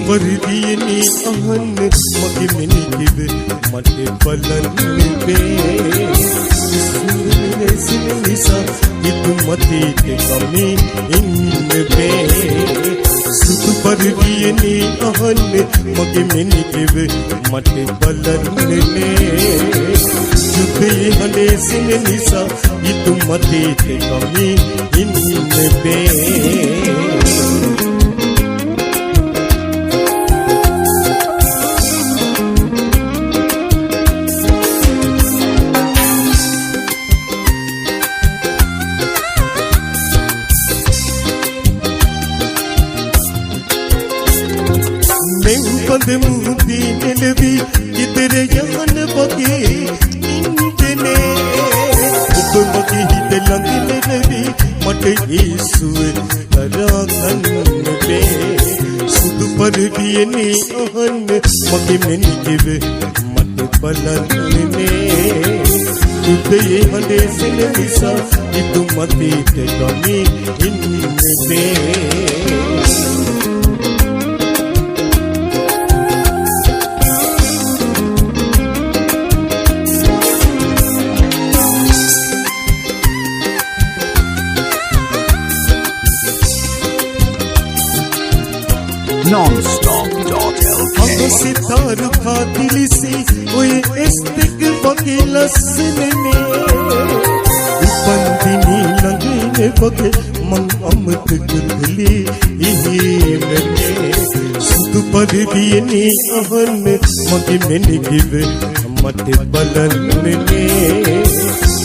පරිදියනි අහන්න මගේ මෙනිකිව මට බලන්න බෑ සිසිල් නිසා ඉතු මතේ කමේ ඉන්න බෑ සුදු පරිදියනි අහන්න මගේ මෙනිකිව මට බලන්න බෑ යුද්ධයේ හඬේ සින නිසා ඉතු මතේ කමේ ඉන්න බෑ මුහුදේ නෙලවි ඉතර යහන වගේ ඉන්දනේ ඔබ මගේ හිත ළඟ නෙලවි මට යේසුව කරගන්න බෑ සුදු පරිදියනි අහන්න මගේ මෙනිකිව මට බලන්නේ යුද්ධයේ හඬේ සෙන නිසා ඉතු මතේ කමේ ඉන්නේ Non-stop.lk सितारू खातिली से ओए एस्तिक वगे लसने बंदिनी लंगे वगे मंग अमृत गुदली इही मने सुदु परिदियनी अहन मगे मेने गिव मत බලන්නේ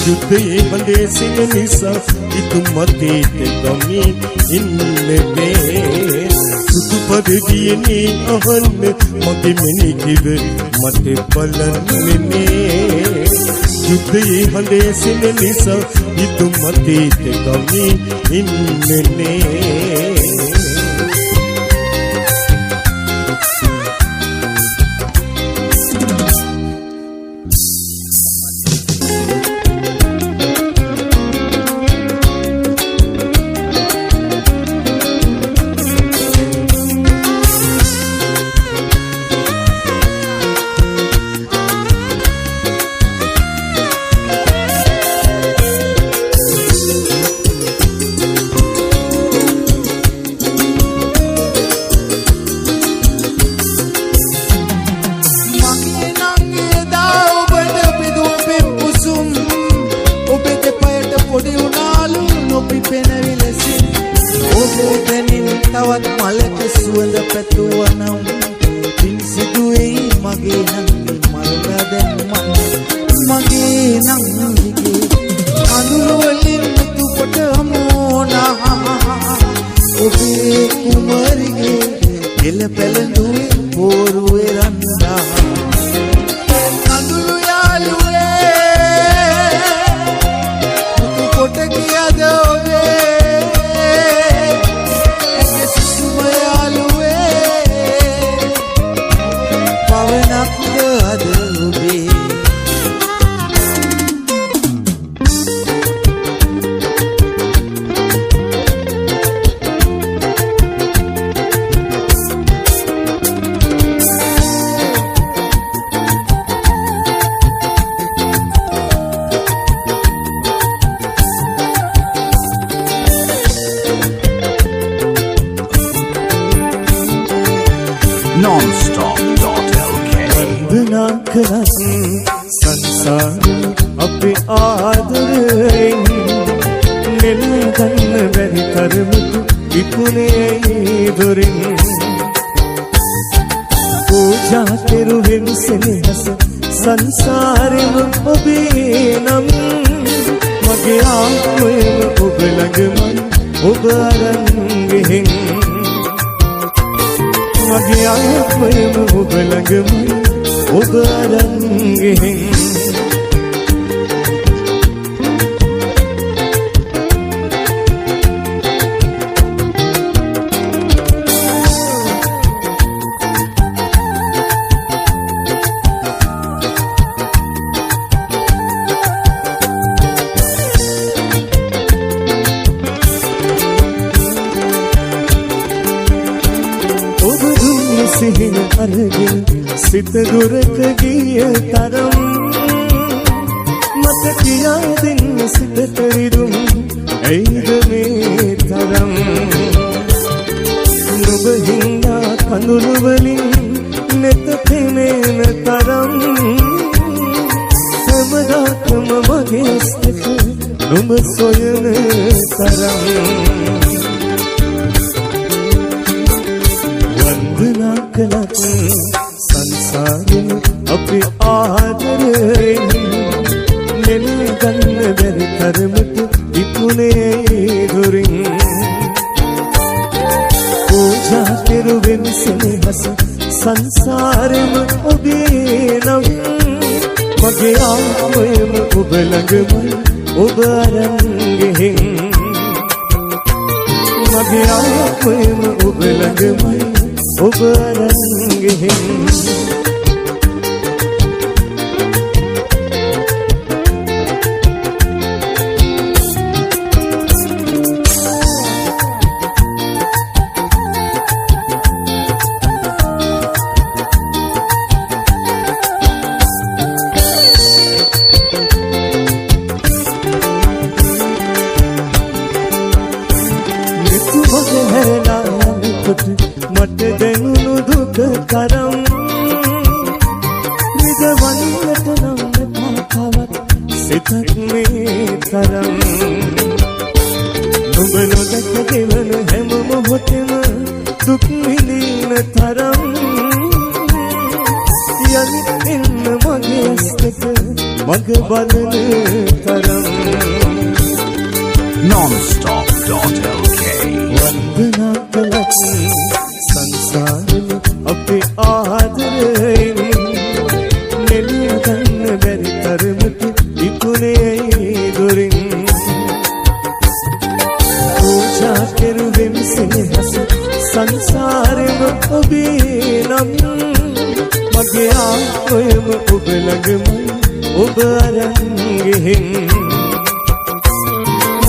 යුද්ධයේ හඬේ සින නිසා ඉතු මතේ කමේ ඉන්නේ සුදු පරිදියනි අහන්න මගේ මෙනිකිව මට බලන්නේ යුද්ධයේ හඬේ සින නිසා ඉතු මතේ කමේ ඉන්නේ Non-stop.lk वंदना करस संसार अपे आदरें निलगन बरि करमुतु इकुने दुरिं पूजा तेरुविन सेहस संसारम उबेनम मगे आत्मयम उबलगमन उबरंगिं मगे आत्मयम उबलगमन उबरंगिं සිහින අරගෙන සිත දුරට ගිය තරම් මට කියා දෙන්න සිතට රිදුම් ඇයිද මේ තරම් නුඹ හින්දා කඳුළු වලින් නෙත පෙනෙන තරම් හැමදාකම මගේ ඇස්තක නුඹ සොයන තරම් වන්දනා කළත් සංසාරෙම අපි ආදරයෙන් නෙල ගන්න බැරි තරමට ඉක්ුණේ දුරින් පූජා කෙරුවෙන් සෙනෙහස සංසාරෙම ඔබේ නම් මගේ ආත්මයම ඔබ ළඟමයි ඔබ අරන් ගෙහින් මගේ ආත්මයම ඔබ ළඟමයි ඔබ අරන් ගෙහින් මට දැනුණු දුක තරම් විඳවන්නට නම් තවත් සිතක් මේ තරම් නුඹ නොදැක දෙවන හැම මොහොතෙම දුක් විඳින තරම් යලිත් එන්න මගේ ඇස්තක මග බලන තරම් nonstop.lk වන්දනා කළත් සංසාරෙම අපේ ආදරයෙන් නෙල ගන්න බැරි තරමට ඉක්ුණේ දුරින් පූජා කෙරුවෙම් සෙනෙහස සංසාරෙම ඔබේ නම් මගේ ආත්මයම ඔබ ළඟමයි ඔබ අරන් ගෙහින්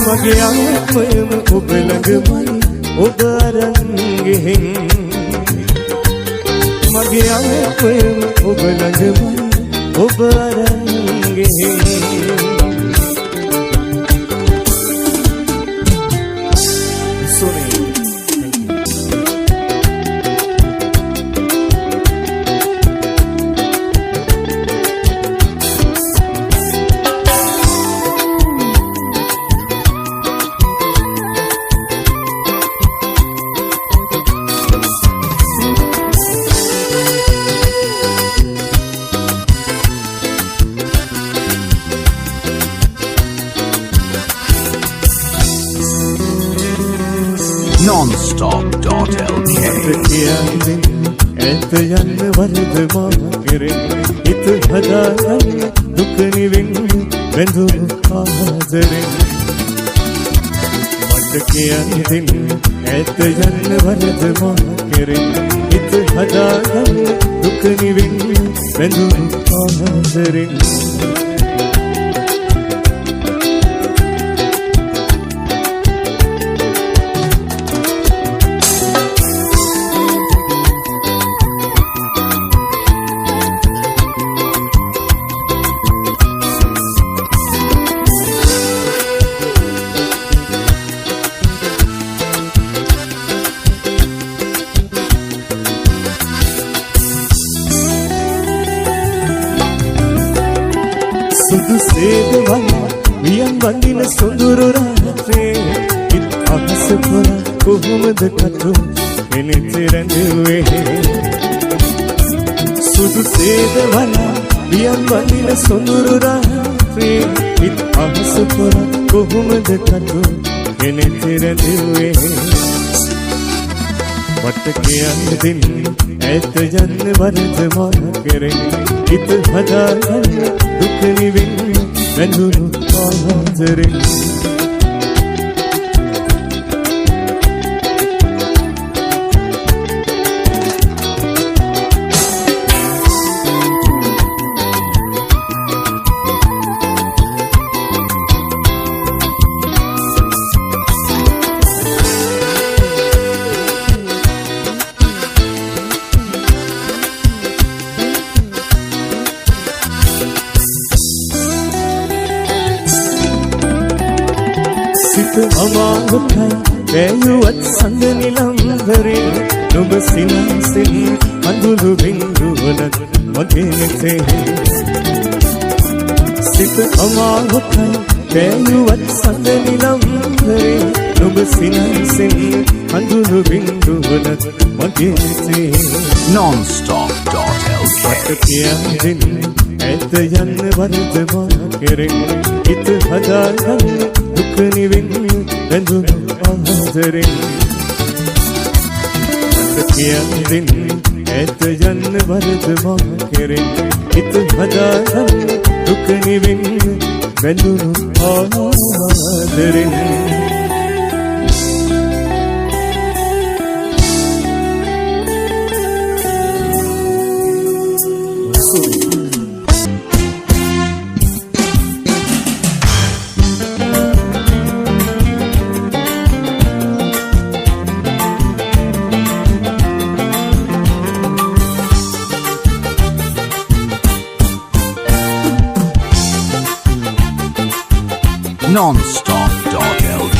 මගේ ආත්මයම ඔබ ළඟමයි ඔබ අරන් ගෙහින් මගේ ආත්මයම ඔබ ළඟමයි ඔබ අරන් ගෙහින් nonstop.lk ඇත යන්න වරද මා කෙරෙන් හිත හදාගන්න දුක නිවෙන් බැඳුණු ආදරෙන් මට කියන්න දෙන්න ඇත යන්න වරද මා කෙරෙන් හිත හදාගන්න දුක නිවෙන් බැඳුණු ආදරෙන් සුදු සේදවල වියන් වඳින සොඳුරු රාත්‍රේ ඉත් අහස පොර කොහොමද කතු එනෙත් රැඳුවේ සුදු සේදවල වියන් වඳින සොඳුරු රාත්‍රේ ඉත් අහස පොර කොහොමද කතු එනෙත් රැඳුවේ මට කියන්න දෙන්න ඇත යන්න වරද මා කෙරෙන් හිත හදාගන්න දුක නිවෙන් බැඳුණු ආදරෙන් කෑයුවත් සඳ නිලම්බරේ නුඹ සිනාසෙන් අඳුරු බින්දුවලත් මගේ නෙතේ සිත අමාරුයි කෑයුවත් සඳ නිලම්බරේ නුඹ සිනාසෙන් අඳුරු බින්දුවලත් මගේ නෙතේ nonstop.lk මට කියන්න ඇත යන්න වරද මා කෙරෙන් හිත හදාගන්න දුක නිවෙන්න බැඳුම් ආදරෙන් මට කියන්න ඇත යන්න වරද මා කෙරෙන් හිත හදාගන්න දුක නිවෙන්න බැඳුම් ආදරෙන් nonstop.lk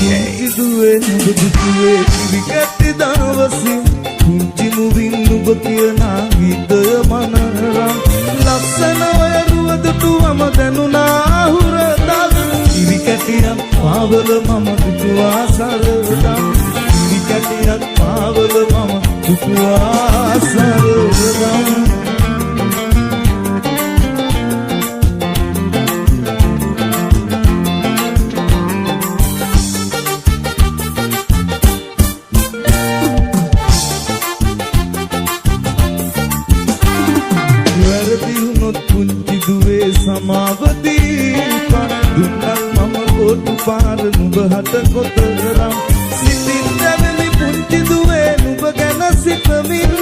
දුවේ දුවේ කිරිකැටි දවසින් කුංචි මුවින් නුඹ කියන ගීතය මනරම් ලස්සන වයරුව දුටුවම දැනුණා හුරතල් කිරිකැටියක් පාවල මම දුටුවා සරදම් කිරිකැටියක් පාවල මම දුටුවා සරදම් සමාවදීපා දුන්නත් මම කොටු පාර නුඹ හට කොතරම් සිතින් දැවෙමි පුංචි දුවේ නුඹ ගැන සිතමින්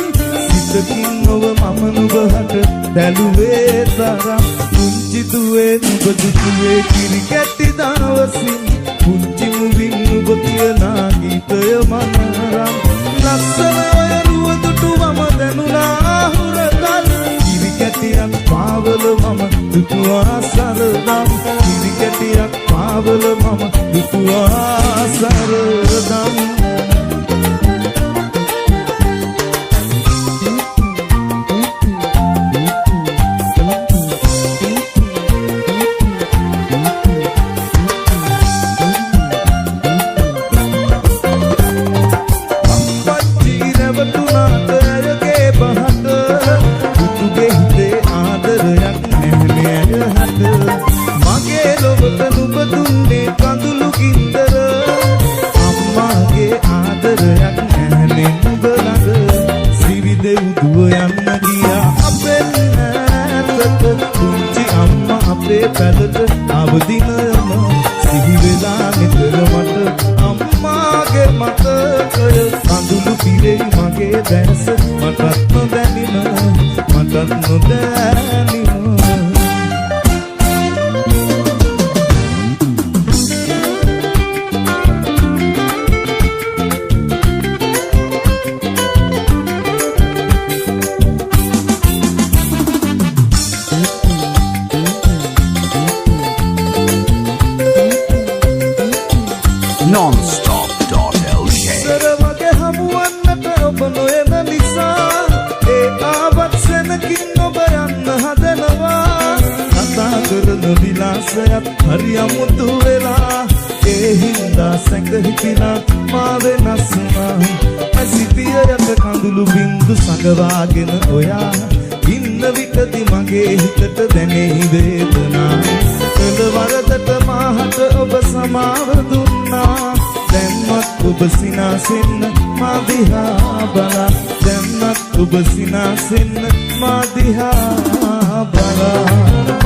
සිතකින් නොව මම නුඹ හට බැලුවේ තරම් පුංචි දුවේ නුඹ දුටුවේ කිරිකැටි දවසින් පුංචි මුවින් නුඹ කියන ගීතය මනරම් ලස්සන වයරුව දුටුවම දැනුණා හුරතල් කිරිකැටියක් පාවල මම දුටුවා සරදම් කිරිකැටියක් පාවල මම දුටුවා සරදම් මගේ ලොවට නුඹ දුන්නේ කඳුළු ගින්දර අම්මාගේ ආදරයක් නැහනේ නුඹ ළඟ සිරිදෙව් දුව යන්න ගියා අපෙන් ඈතට පුංචි අම්මා අපේ පැලට අවදිනම සිහි වෙලා නිතර මට අම්මාගේ මතකය කඳුළු පිරෙයි මගේ දැස මටත් නොදැනින මටත් නොදැනින nonstop.lk සරවගේ හමුවන්නට ඔබ නොයන නිසා ඒ ආවත් සෙනකින් ඔබ යන්න හදනවා කතා කරන විලාසයක් හරි අමුතු වෙලා ඒ හින්දා සැඟහිතිලා මා වෙනස් වුණා ඇසිපිය යට කඳුළු බින්දු සඟවාගෙන ඔයා ඉන්න විටදි මගේ හිතට දැනෙහි වේදනා කළ වරදට මාහට ඔබ සමාව දුන්නා දැන්වත් ඔබ සිනාසෙන්න මා දිහා බලා දැන්වත් ඔබ සිනාසෙන්න මා දිහා බලා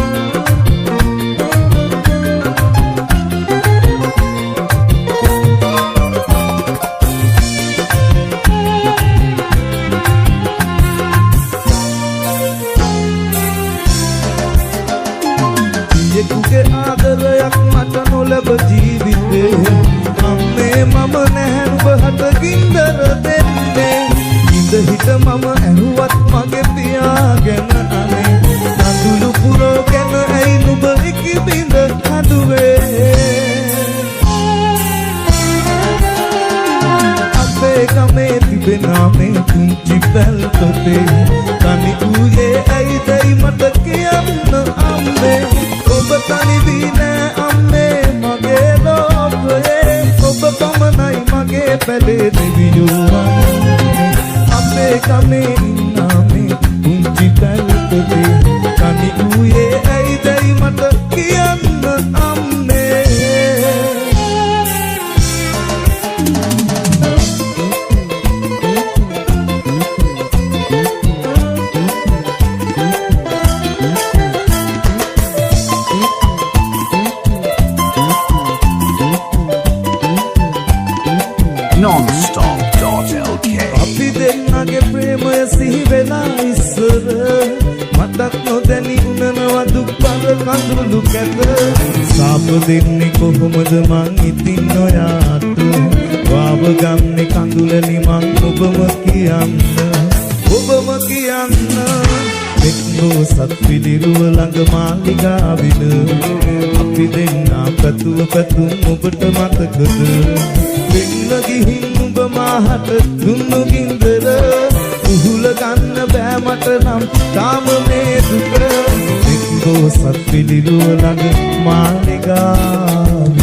යෙකුගේ ආදරයක් මට නොලැබ ජීවිතේ අම්මේ මම නැහැ නුඹ හට ගින්දර දෙන්නේ ඉඳ හිට මම ඇහුවත් මගේ පියාගෙන අනේ කඳුළු පුරෝගෙන ඇයි නුඹ ඉකිබිඳ හදුවේ අපේ ගමේ තිබෙනා මේ කුංචි පැල්පතේ තනි ඌයේ ඇයිදයි මට කියන්න අම්මේ ඔබ තනි වී නෑ අම්මේ මගේ ලෝකයේ ඔබ පමණයි මගේ පැලේ දෙවියෝ අපේ ගමේ ඉන්නා මේ කුංචි පැල්පතේ තනි ඌයේ ඇයිදයි මට කියන්න අම්මේ Non-stop.lk අපි දෙන්නගේ ප්‍රේමය සිහි වෙලා ඉස්සර මටත් නොදැනි උනනවා දුක්බර කඳුළු කැත සාප දෙන්නේ කොහොමද මං ඉතින් ඔයාට වාව ගන්නේ කඳුළනි මං ඔබම කියන්න එක්නෝ සත්පිළිරුව ළඟ මාලිගාවිල අපි දෙන්නා පැතුව පැතුම් ඔබට මතකද වෙන්න ගිහින් උඹ මාහට දුන්නු ගින්දර උහුල ගන්න බෑ මට නම් තාම මේ දුක එක්නෝ සත්පිළිරුව ළඟ මාලිගාවිල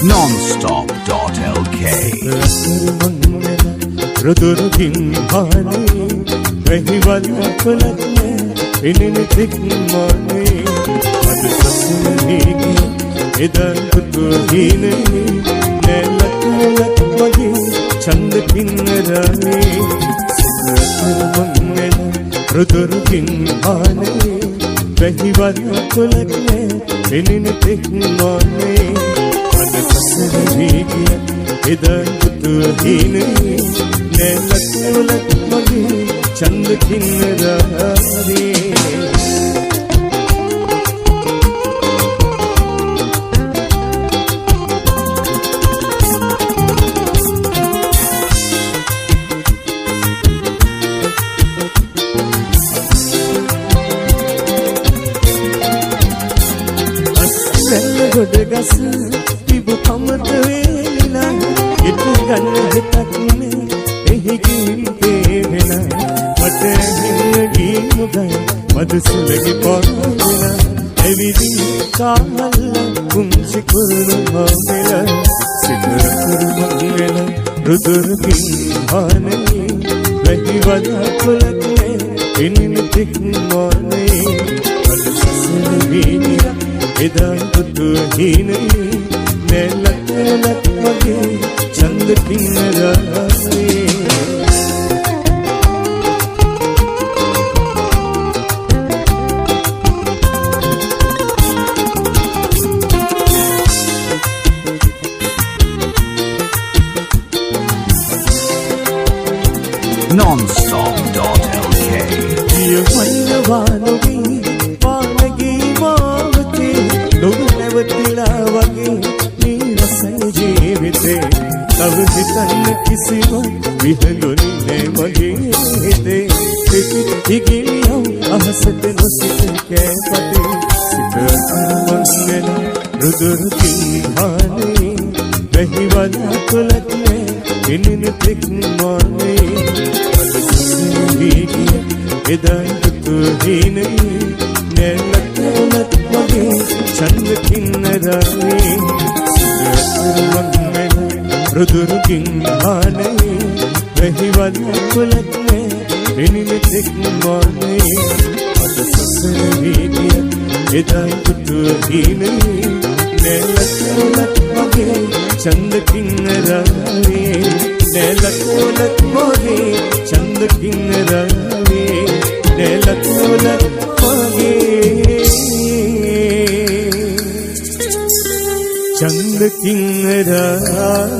Non-stop.lk රුදුරුකින් හානේ වැහිවල් අපලක්නේ එනින තික්මානේ අද සසුනේගේ එදන් පුතුහිනේ නැලකුලක් මගේ චන්ද කින්නරනේ රුදුරුකින් හානේ වැහිවල් අපලක්නේ එනින තික්මානේ සසරේකිය එදන් පුතුහිනේ නැලකුලක් මගේ චන්ද කින්නරනේ අස්සෙල්ල ගොඩගස කමත වේලා ඉතු ගන්න හිතක් නේ එහි ගිහින් වෙනා මට හින්නගී මුගයි මදසුලගි පොරවෙලා එවිදි කාමල්ල කුංචි කුරුළු හොමෙලා සිතර කුරුමංගල රුදුරුකින් හානේ වැහිවල කුලකේ ඉනින තික් මොනේ අදසසන වීනිය එදන් පුතුහිනේ නැලකුලක් මගේ චන්ද කින්නරනේ Non-stop.lk යවන්නවානෝගේ පානගේ මාවතේ ලොකු නැවතිලා වගේ නිරසන ජීවිතේ තව හිතන්න කිසිම විහඟුනි නෑ මගේ හිතේ ඉගිලියෝ අහසට නොසිත කැපතේ සිත මංගල රුදුරුකින් හානේ වැහිවල කුලක්නේ ඉනින තික් මොනේ අදසසීකිය එදන් පුතුහිනේ නැලකුලක් මගේ චන්ද කින්නරනේ සිතර රුදුරුකින් හානේ වැහිවල කුලක්නේ එනින තික් මොනේ අදසසීකිය එදන් පුතුහිනේ නැලකුලක් මගේ චන්ද කින්නරනේ නැලකුලක් මගේ චන්ද කින්නරනේ නැලකුලක් මගේ චන්ද කින්නරනේ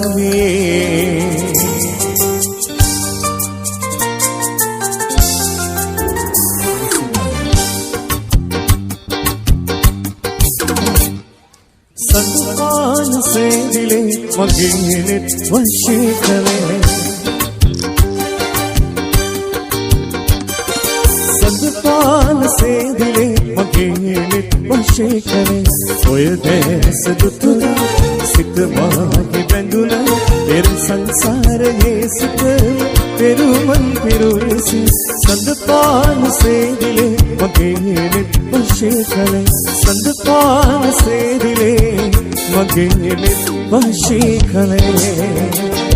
සඳපාන සේදිලේ මගේ නෙත් වශී කළේ සඳපාන සේදිලේ මගේ නෙත් වශී කළේ ඔය දැස දුතුරා සිත මාගේ බැඳුනා පෙර සංසාරයේ සිට පෙරුමන් පෙරුලෙසි සඳපාන සේදිලේ මගේ නෙත් වශී කළේ සඳපාන සේදිලේ මගේ නෙත් වශී කළේ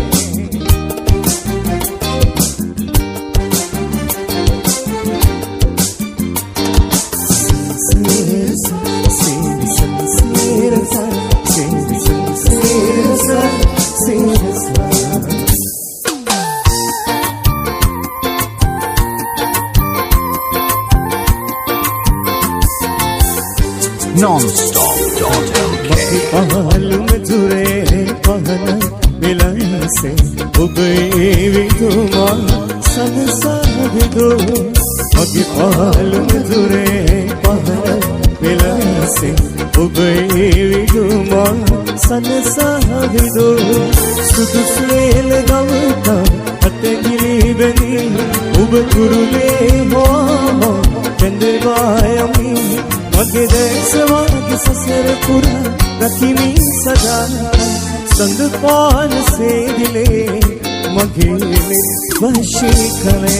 Non-stop.lk पहालुम तुरे पहना मिलन से उबे विधुमा संसार दो मगे पहालुम तुरे पहना मिलन से उबे विधुमा संसार दो सुदुसुल गवता अतगिली बनी उब कुरुले हो चंद्रवायमी मगे देशवाग ससर पुरा रखिनी सदा संदपान सेदिले मगे वशी कले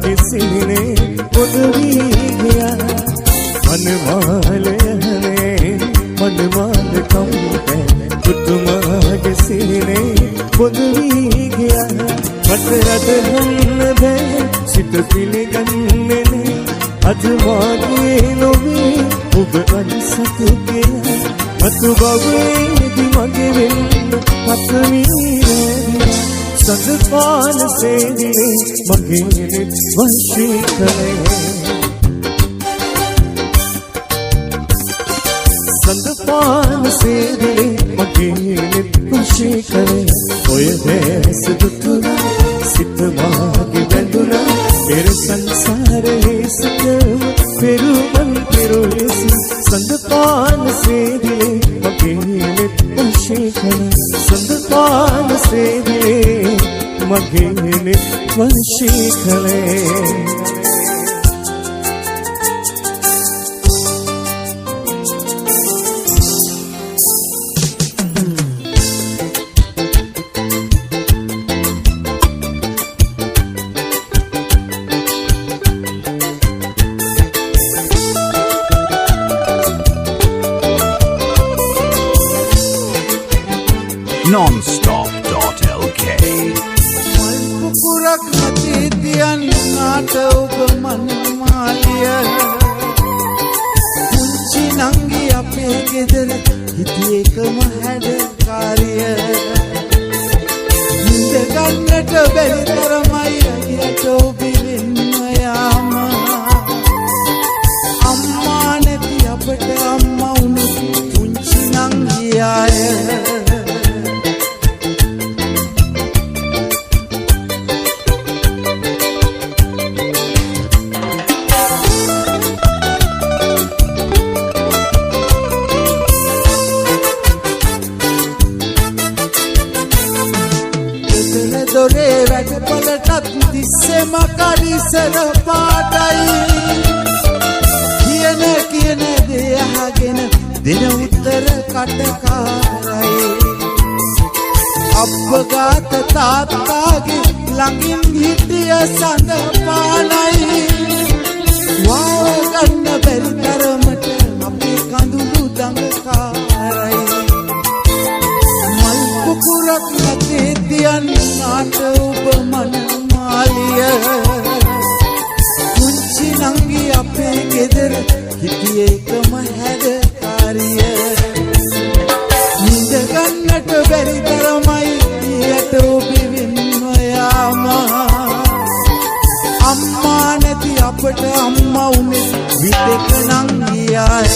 किसीने उदवी गया मनमाल हने मनमाल कम पे कुटुमा किसीने उदवी गया पटरत हन भे सित पिले गन्ने ने अजमागे लोगे उब अनसत गया मत बाबे दिमागे विन पत्नी रे संदपान सेदिले मगे නෙත් වශී කළේ संदपान सेदिले मगे නෙත් වශී කළේ ඔය දැස දුතුරා සිත මාගේ බැඳුනා පෙර සංසාරයේ සිට පෙරුමන් පෙරුලෙසි संदपान सेदिले मगे නෙත් වශී කළේ संदपान सेदिले मगे නෙත් वशी कले Non-stop.lk පුරක් නැති තියන් නාට ඔබ මනමාලිය පුංචි නංගි අපේ ගෙදර හිටියේකම හැඩකාරිය නිද ගන්නට බැරි තරමයි රැකියට ඔබිරින්ම යාම අම්මා නැති අපට අම්මා වුණු පුංචි නංගි ආය දොරේ වැඩපලටත් තිස්සෙම කඩිසර පාටයි කියන දේ අහගෙන දෙන උත්තර කටකාරයි අප්පගාත තාත්තාගේ ළඟින් හිටිය සඳ පානයි වාව ගන්න බැරි තරමට අපේ කඳුළු දඟකාරයි මල් පුකුරක් නැතේ තියන් නාට ඔබ මනමාලිය පුංචි නංගි අපේ ගෙදර හිටියේකම හැඩකාරිය අපට අම්මා උනේ විතක නං ගියාය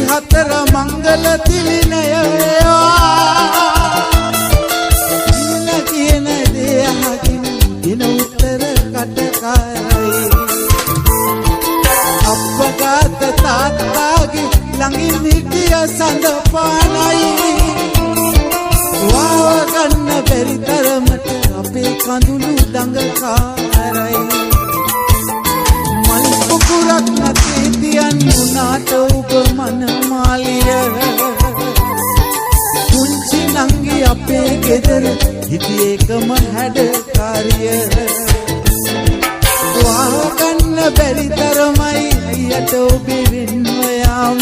හතර මංගල තිලිනය ඉන්න කියන දේ අහගෙන දින උත්තර කටකාරයි අප්පගත තාත්තාගේ ළඟින් හිටිය සඳපානයි වාව ගන්න බැරි තරමට අපේ කඳුළු දඟකාරයි මල් පුකුරක් නැති තියන් උනාට ඔබ මනමාලිය පුංචි නංගි අපේ ගෙදර හිටියේකම හැඩකාරිය වාගන්න බැරි තරමයි අයියට ඔබේ වෙන්ව යාම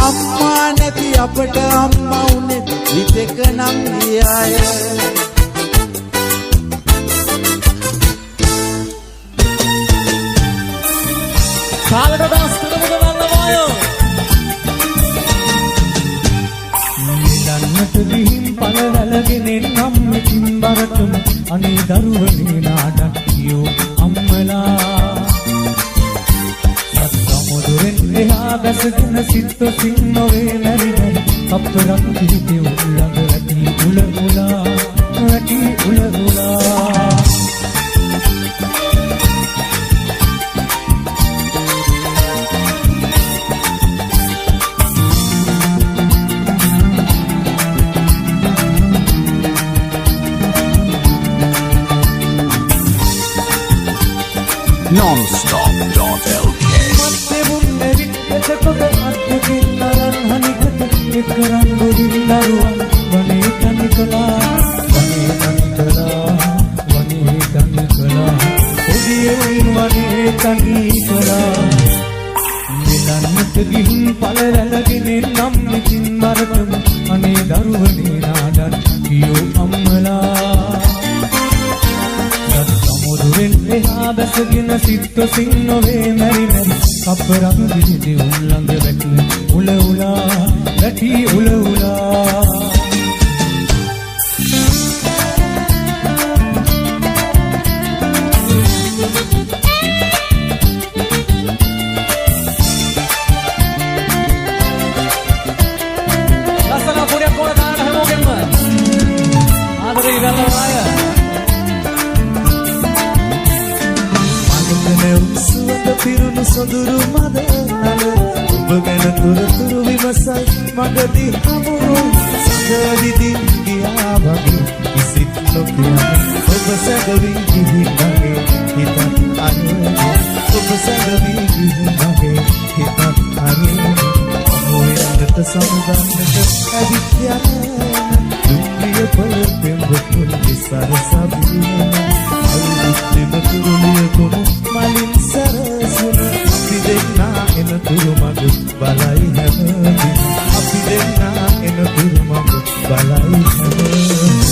අම්මා නැති අපට අම්මා උනේ විතක නම් ගියාය කාලට දවස් තුනකට වන්නවායෝ නිලන්නට ගිහින් පළවැළගෙන නම් මෙතින් බරතුම අනේ දරුවනේ නාඩක් කියෝ අම්මලා සත්සමුදුරෙන් එහා බැසගෙන සිත්තොසින් නොවේ මැරිදැයි අපරක් පිහිටි උල්ලඟ වැටි උල උලා වැටි උල උලා Nonstop.lk මත්තේ මුන්නේ විච්චකොට අත්කින් තරන් හනිකට එක්කරන් ගොඩින් දරුවන් වනේ කනිකලා ඔදියෙන් වනේ කනිකලා නිලන්නට ගිහින් පළවැළගෙන නම් මෙතින් බරතම අනේ දරුවනේ නාඩන් කියෝ අම්මලා සමුදුරෙන් එහා බැසගෙන සිත්තොසින් නොවේ මැරි මැරි කප්පරක් දිහිටි උල්ලඟ වැටි උල උලා වැටි උල උලා ලස්සන පුරයක් කොන දාන්න හැමෝගෙම ආදරේ ගන්නවා අය සුවඳ පිරුණු සොඳුරු මද නල ඔබ ගැන තුරතුරු විමසයි මගදී හමු සඳදිදින් ගියා වගේ කිසිත් නොකියන ඔබ සැඟවී ගිහින් මගේ හිතත් අනේ ඔබ සැඟවී ගිහින් මගේ හිතත් අනේ අමෝයන්ට සමුදන්නට ඇවිත් යන දුම්රිය පොළ පෙම්බුකුල් විසර සබින අලුත්ම තුරුලිය කොමු මලින් සරසුන අපි දෙන්නා එන තුරු මඟ බලයි හැමති අපි දෙන්නා එන තුරු මඟ බලයි හැමති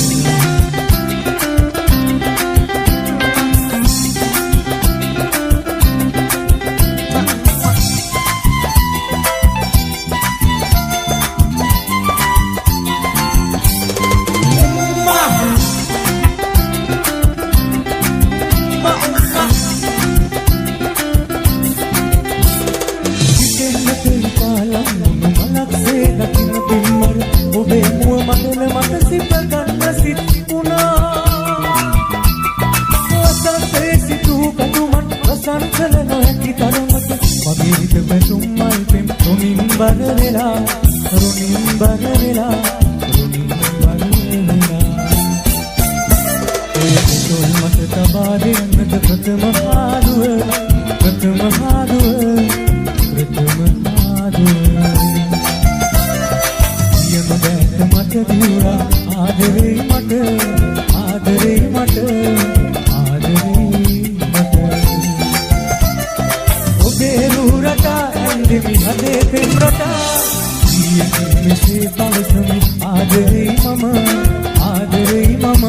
ආදරේ මම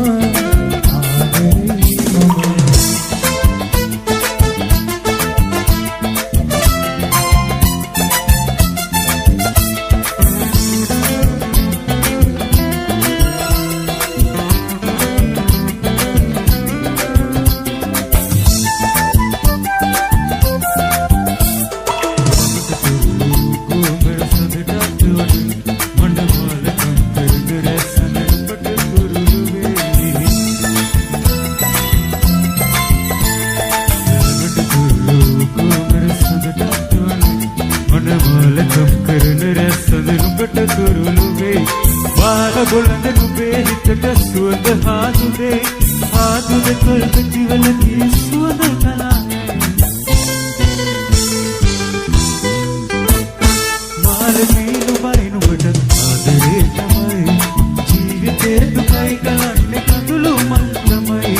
බොළඳ නුඹේ හිතට සුවඳ හාදුනේ ආදුද කල්පතිවලදී සුවඳ කලා මාළදී නුඹයි නුඹට ආදරේ තමයි ජීවිතේ දුකයි කලන්නේ කඳුළු මල් තමයි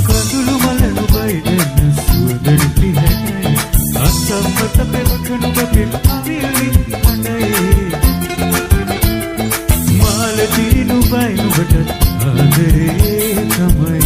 කඳුළු මල නුඹයි දෙන්න සුවඳ පිහටයි අසම්මත පෙරක නුඹ පෙම් අවිලි හඬයි මාළදී නුඹයි නුඹට ආදරේ තමයි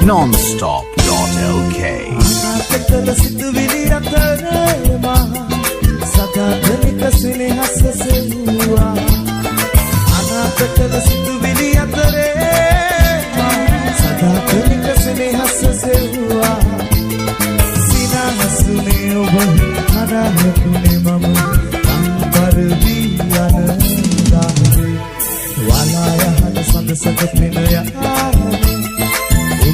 Non-stop.lk අනාතකල සිතුවිලි අතරේ මා සදාතනික සෙනෙහස සෙව්වා අනාතකල සිතුවිලි අතරේ මා සදාතනික සෙනෙහස සෙව්වා සිනහසුනේ ඔබ හදාගතුනේ මම අම්බර වී යන දාහේ වලා යහන සඳසක පෙනයා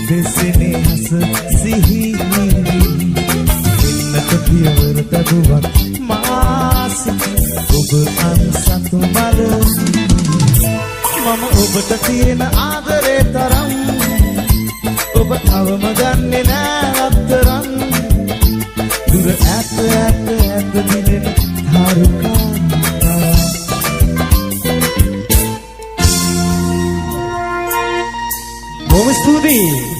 දෙසෙනෙහස සිහිනි ඉන්නක පියවර තබුවක් මාසික ඔබ අන්සතු බල මම ඔබට තියෙන ආදරේ තරම් ඔබ අවම ගන්නේ නෑ අතරම් දුර ඇත දිනෙන හරුකා බොහොම ස්තුතියි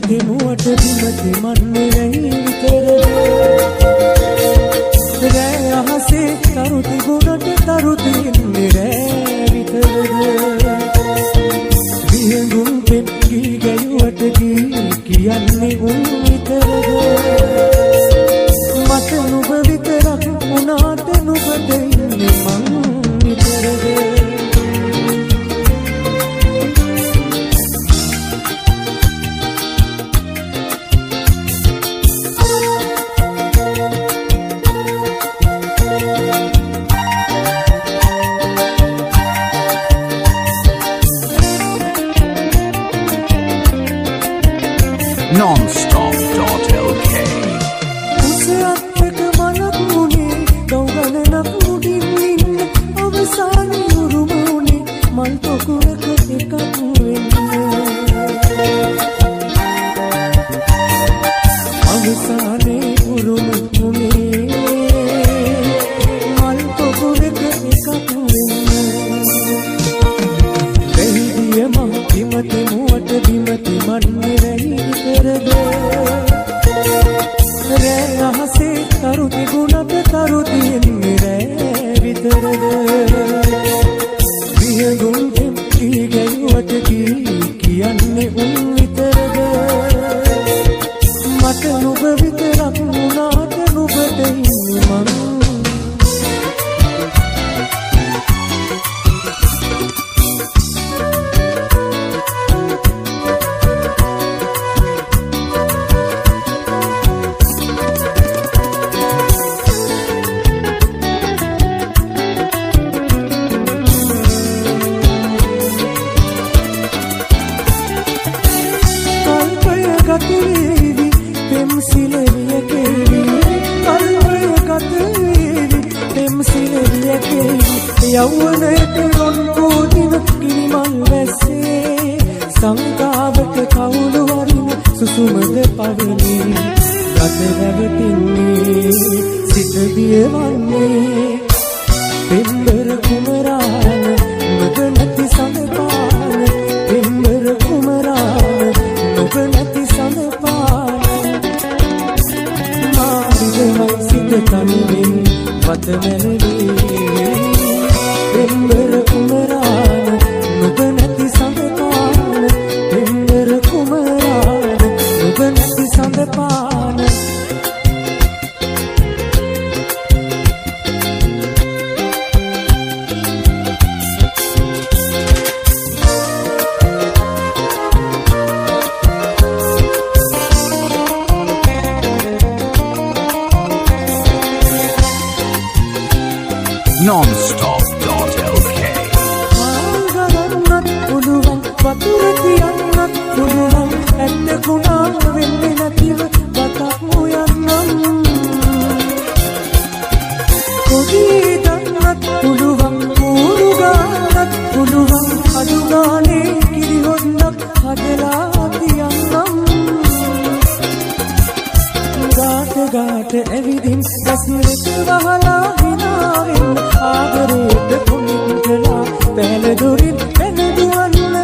දිමුවට දිමති මන්නේ විතරද රෑ අහසේ තරුති ගුණට තරුති ඉන්නේ රෑ විතරද විහඟුම් පෙක්කි ගයුවට කියන්නේ උන් විතරද මට නුඹ විතරක් උනාට නුඹට ඉන්නේ මං විතරද Non-stop.lk උසයත්ක මලක් මුනේ ගෞගණනක් උඩින් ඉන්න අවසානයේ උරුමුනේ මල් පොකුරක එකක් වෙන්න අවසානයේ උරුමුනේ මල් පොකුරක එකක් වෙන්න දෙහිදිය මම කිමති මුවට බිමති මන්නේ රෑ අහසේ තරුති ගුණට තරුති එන්නේ රෑ විතරද විහඟුම් පෙම්කි ගැයුවට කියන්නේ උන් විතරද මට නුඹ විතරක් වුණාට නුඹට ඉන්නේ මං යවුනට රොන්කෝදින කිරිමල් වැස්සේ සංකාවට කවුළු වරින සුසුමද පවනි ගත රැවටින්නේ සිත දියවන්නේ පෙම්බර කුමරාන නුඹ නැති සඳපාන පෙම්බර කුමරාන නුඹ නැති සඳපාන මා විදමයි සිත තනියෙන් වතම nonstop.lk. ආගරන්නත් පුළුවන් වතුර තියන්නත් පුළුවන් ඇත්ත ගුණා වෙන්නේ නැතිව වතක් යන්නම් කොඩි දන්නත් පුළුවන් ඌරු ගන්නත් පුළුවන් අඩු ගානේ කිරි හොන්නක් හදලා තියන්නම් ගාට ඇවිදින් රස්නෙට වහලා හිනාවෙන් ආදරේට කුණින් කළා පැල දුරින් පැනදුවන්න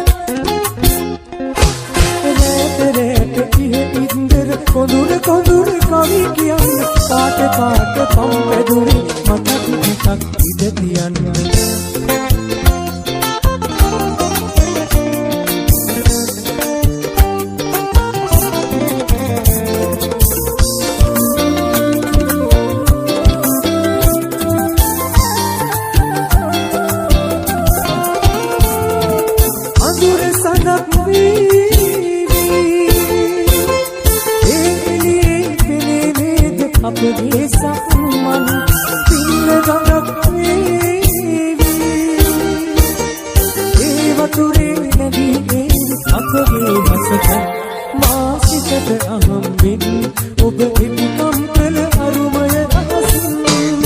රැට ඉහ ඉන්දර කොඳුර කවි කියන්න කාට පම්පැදුරේ මතක් එකක් ඉඩ තියන්න අපගේ සම්මන් පින්න ගඟක් වේවි ඒ වතුරේ නැදී අපගේ මසක මාසිකට අහම්බෙන් ඔබ එපිකම් කළ අරුමය රහසින්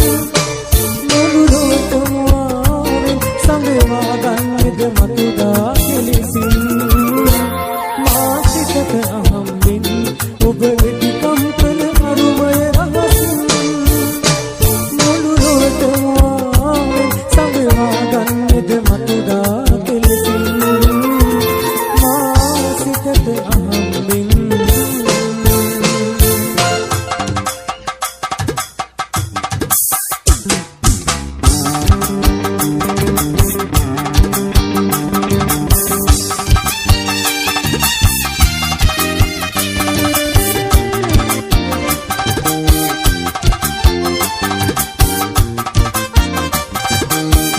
මුළු ලෝකමාවෙන් සඟවා ගන්නද මතුදා කෙලෙසින් මාසිකට අහම්බෙන් ඔබ එපිකම් කළ අරුමය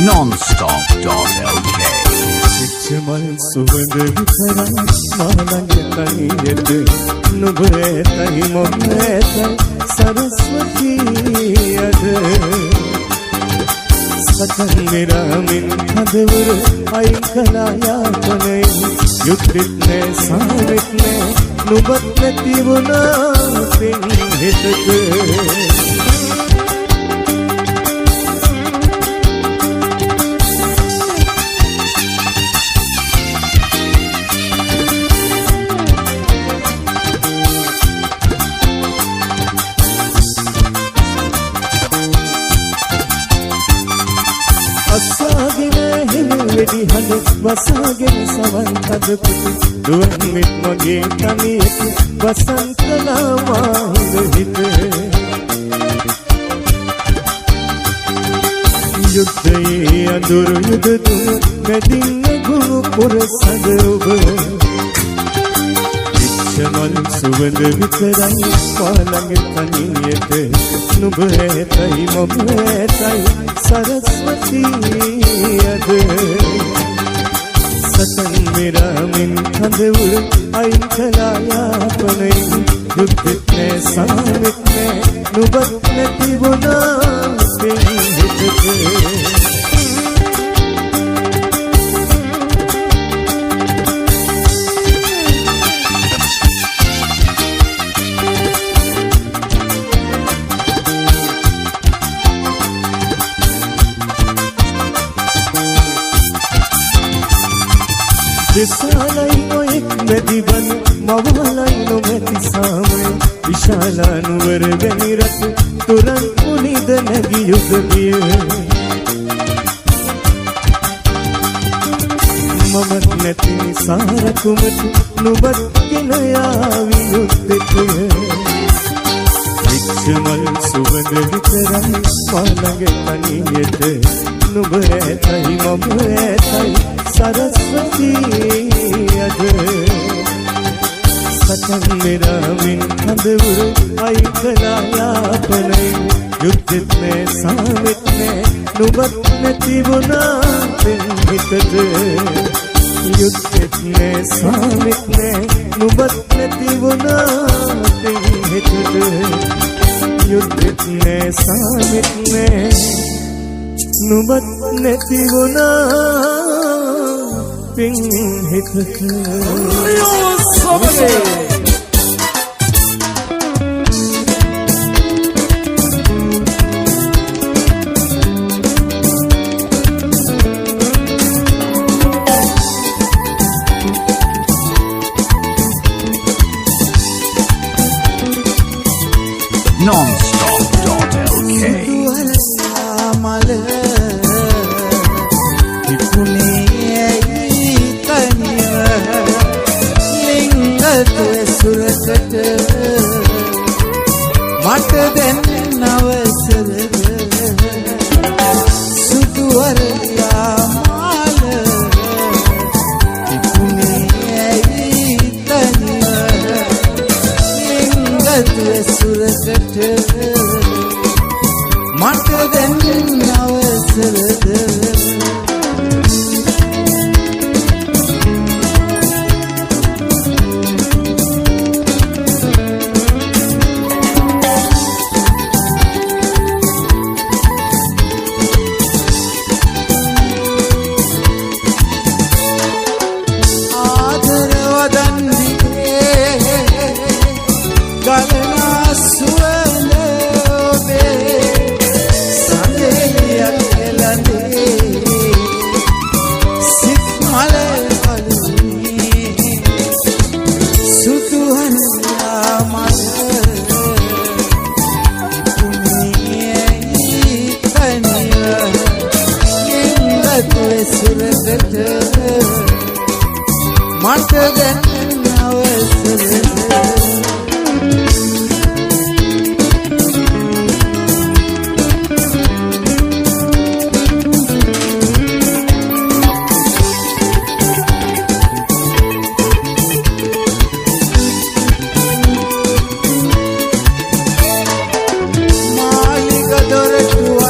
nonstop.lk. විච්චමල් සුවඳ විතරයි මාළඟ තනියට නුඹ ඇතයි මොම ඇතයි සරස්වතී අද සතන් මෙරමින් හදවර අයින් කළා යාපනයි යුද්ධෙත් නෑ සාවෙත් නෑ නුඹත් නැති වුණා පෙන් හෙතක අස්සාගෙන හිමිවෙඩි හඬ වසාගෙන සවන් හද පුතු දුවන් මෙත් මගේ තනියට වසන්තලා මාහිඳ හිත යුද්ධයේ අඳුරු යුද තුන මැදින් ගුරු පුරසද ඔබ විච්චමල් සුවඳ විතරයි මාළඟ තනියට නුඹ ඇතයි මම ඇතයි සරස්වතී අද සතන් මෙරමින් හදවර අයින් කළා යාපනයි යුද්ධෙත් නෑ සාවෙත් නෑ නුඹත් නැති වුණා පෙන් හෙතක විශාලයි නොයෙක් මැදිවන මවලයි නොමැති සාමය විශාලා නුවර වැනි රට තුරන් පුනිද නැගි යුගවිය මමත් නැති නිසාරකුමට නුඹත් ගෙන යාවි යුද්ධෙකය විච්චමල් සුවඳ විතරයි මාළඟ තනියට නුඹ ඇතයි මම ඇතයි සරස්වතී අද සතන් මෙරමින් හදවර අයින් කළා යාපනයි යුද්ධෙත් නෑ සාවෙත් නෑ නුඹත් නැති වුණා පෙන් හිතද යුද්ධෙත් නෑ සාවෙත් නෑ නුඹත් නැති වුණා පෙන් හිතද යුද්ධෙත් නෑ සාවෙත් නෑ නුඹත් නැති වුණා පින් හිතක Nonstop.lk සුරකට මට දැන් අවසරද සුදුවරයා මාල තිබුණේ ඇයි තනිව ලිංගත සුරකට මට දැන් අවසරද මට දැන් අවසරද මාලිග දොරටු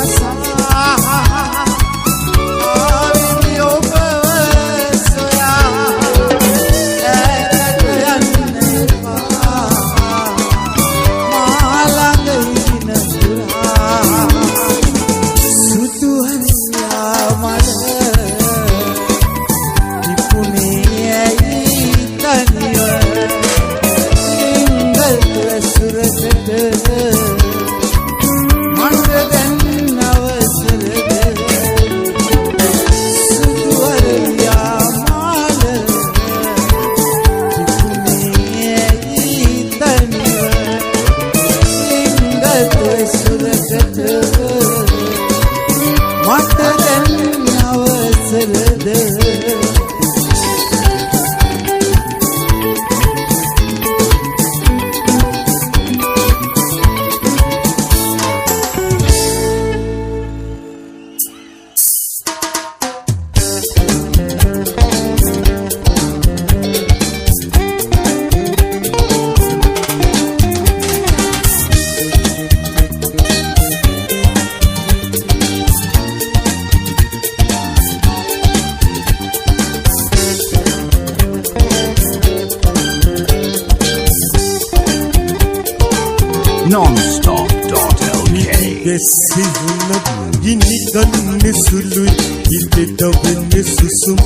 Nonstop.lk gini ganne sului ile davenne susum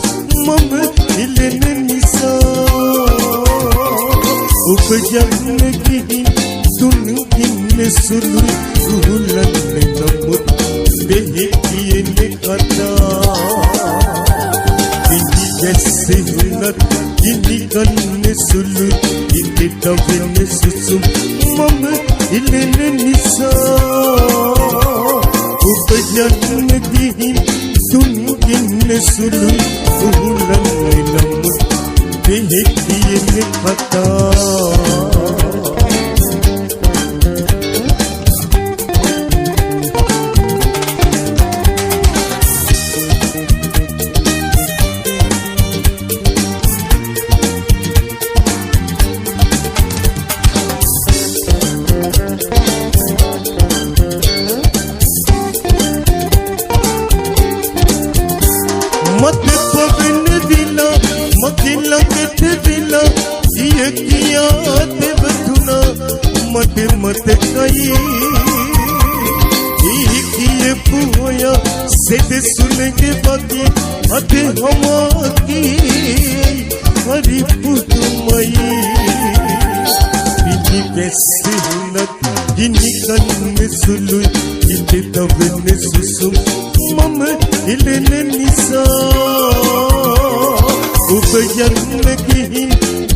mama ilene nisa upajanne gini dun ginne sului ulanne namut behekiyene kata gini ganne sului ile davenne susum mama ilene nisa upajanne gini dun ginne sului ulanne namut behekiyene kata मत कई ये पुया से सुनेंगे बाकी अधे हमारी हरी पुतमयी इन्हीं कैसे हुनक इन्हीं कन में सुलु इन्हीं दबने सुसुम मम इलेने निसा उबयन की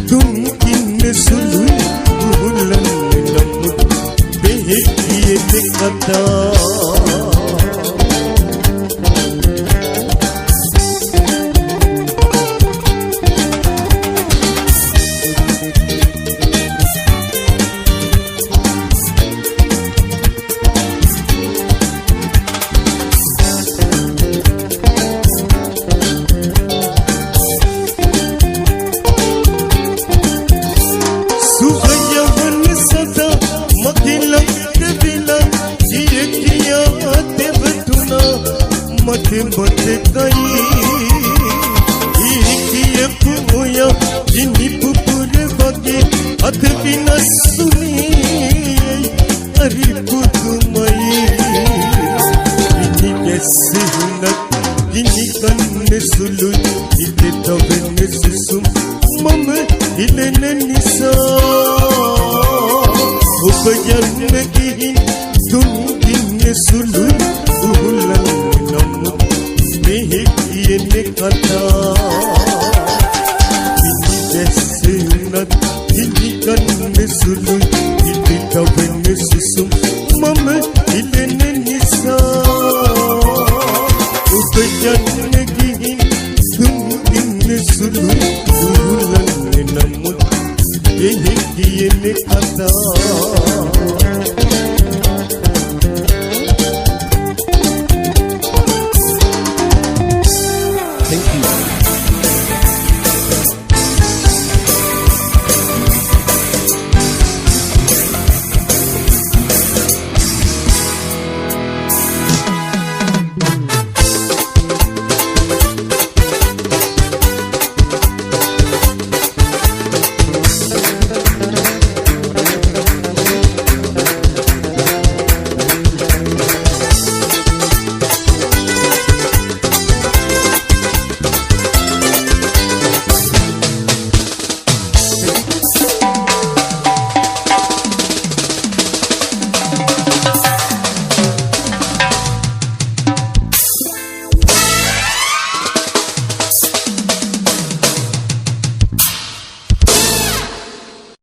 तुम किन्ने सुलु उहुलन नमुत बेहिए निकता मते मते कई ये पुया जिनी पुपुरे बगे अध बिना सुनी हरी पुतमयी इन्हीं कैसे हुनक इन्हीं कन्ने सुलु इते तबने सुसुम मम इलेने निसा उपयन की तुम किन्ने सुलु उहुलन ये निकता इन्हीं जैसे नद इन्हीं कन्ने सुलु इन्हीं तबने सुसुम मम इलेने निसा उपयन की तुम किन्ने सुलु उहुलन नमुत ये निकता